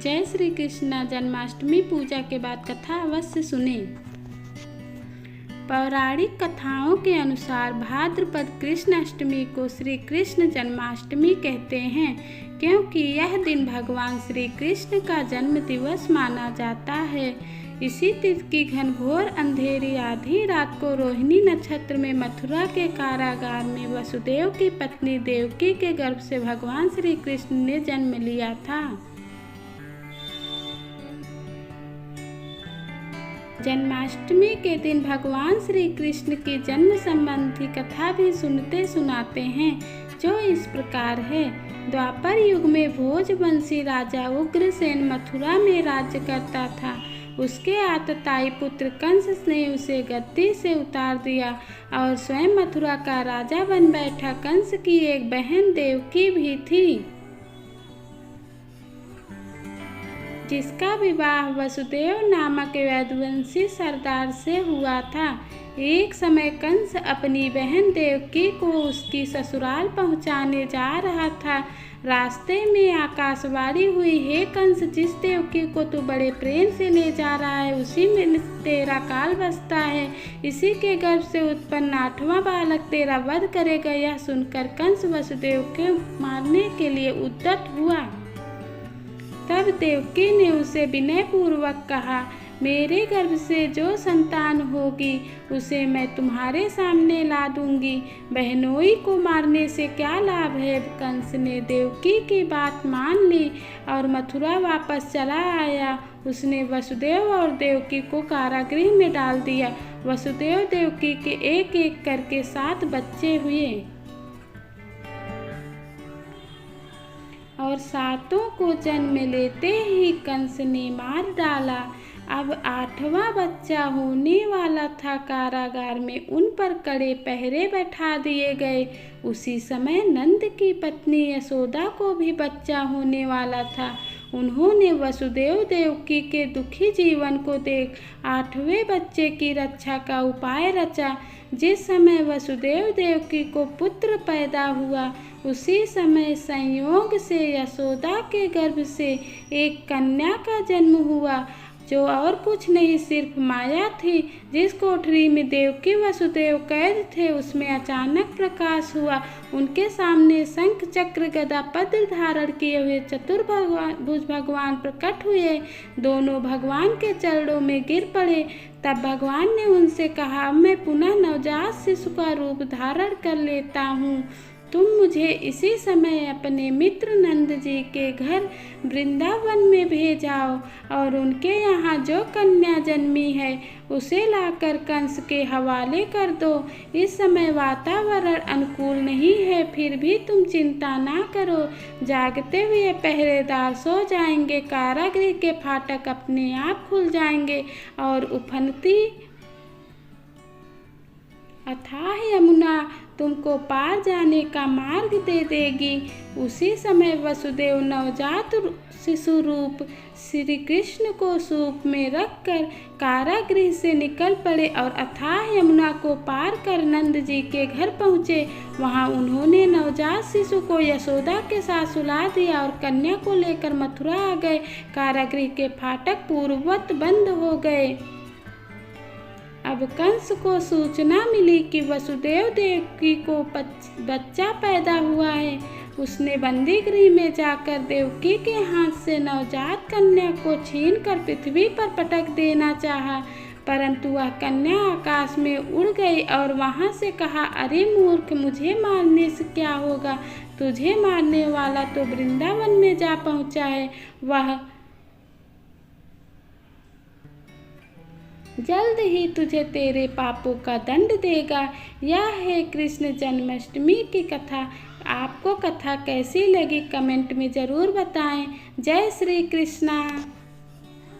जय श्री कृष्ण। जन्माष्टमी पूजा के बाद कथा अवश्य सुने। पौराणिक कथाओं के अनुसार भाद्रपद कृष्ण अष्टमी को श्री कृष्ण जन्माष्टमी कहते हैं, क्योंकि यह दिन भगवान श्री कृष्ण का जन्म दिवस माना जाता है। इसी तिथि की घनघोर अंधेरी आधी रात को रोहिणी नक्षत्र में मथुरा के कारागार में वसुदेव की पत्नी देवकी के गर्भ से भगवान श्री कृष्ण ने जन्म लिया था। जन्माष्टमी के दिन भगवान श्री कृष्ण की जन्म संबंधी कथा भी सुनते सुनाते हैं, जो इस प्रकार है। द्वापर युग में भोजवंशी राजा उग्रसेन मथुरा में राज्य करता था। उसके आतताई पुत्र कंस ने उसे गद्दी से उतार दिया और स्वयं मथुरा का राजा बन बैठा। कंस की एक बहन देवकी भी थी, जिसका विवाह वसुदेव नामक यदुवंशी सरदार से हुआ था। एक समय कंस अपनी बहन देवकी को उसकी ससुराल पहुंचाने जा रहा था। रास्ते में आकाशवाणी हुई, हे कंस, जिस देवकी को तू बड़े प्रेम से ले जा रहा है, उसी में तेरा काल बसता है। इसी के गर्भ से उत्पन्न 8वां बालक तेरा वध करेगा। यह सुनकर कंस वसुदेव को मारने के लिए उद्यत हुआ। तब देवकी ने उसे विनय पूर्वक कहा, मेरे गर्भ से जो संतान होगी उसे मैं तुम्हारे सामने ला दूंगी। बहनोई को मारने से क्या लाभ है। कंस ने देवकी की बात मान ली और मथुरा वापस चला आया। उसने वसुदेव और देवकी को कारागृह में डाल दिया। वसुदेव देवकी के एक एक करके 7 बच्चे हुए और 7 को जन्म लेते ही कंस ने मार डाला। अब 8वां बच्चा होने वाला था। कारागार में उन पर कड़े पहरे बैठा दिए गए। उसी समय नंद की पत्नी यशोदा को भी बच्चा होने वाला था। उन्होंने वसुदेव देवकी के दुखी जीवन को देख 8वें बच्चे की रक्षा का उपाय रचा। जिस समय वसुदेव देवकी को पुत्र पैदा हुआ, उसी समय संयोग से यशोदा के गर्भ से एक कन्या का जन्म हुआ, जो और कुछ नहीं सिर्फ माया थी। जिस कोठरी में देवकी वसुदेव कैद थे, उसमें अचानक प्रकाश हुआ। उनके सामने शंख चक्र गदा पद्म धारण किए हुए चतुर्भुज भगवान प्रकट हुए। दोनों भगवान के चरणों में गिर पड़े। तब भगवान ने उनसे कहा, मैं पुनः नवजात शिशु का रूप धारण कर लेता हूँ। तुम मुझे इसी समय अपने मित्र नंद जी के घर वृंदावन में भेजाओ और उनके यहाँ जो कन्या जन्मी है उसे लाकर कंस के हवाले कर दो। इस समय वातावरण अनुकूल नहीं है, फिर भी तुम चिंता ना करो। जागते हुए पहरेदार सो जाएंगे, कारागृह के फाटक अपने आप खुल जाएंगे और उफनती अथाह यमुना तुमको पार जाने का मार्ग दे देगी। उसी समय वसुदेव नवजात शिशु रूप श्री कृष्ण को सूप में रखकर कारागृह से निकल पड़े और अथाह यमुना को पार कर नंद जी के घर पहुँचे। वहाँ उन्होंने नवजात शिशु को यशोदा के साथ सुला दिया और कन्या को लेकर मथुरा आ गए। कारागृह के फाटक पूर्ववत बंद हो गए। अब कंस को सूचना मिली कि वसुदेव देवकी को बच्चा पैदा हुआ है। उसने बंदी गृह में जाकर देवकी के हाथ से नवजात कन्या को छीनकर पृथ्वी पर पटक देना चाहा, परंतु वह कन्या आकाश में उड़ गई और वहां से कहा, अरे मूर्ख, मुझे मारने से क्या होगा। तुझे मारने वाला तो वृंदावन में जा पहुंचा है। वह जल्द ही तुझे तेरे पापों का दंड देगा। यह है कृष्ण जन्माष्टमी की कथा। आपको कथा कैसी लगी कमेंट में ज़रूर बताएं। जय श्री कृष्णा।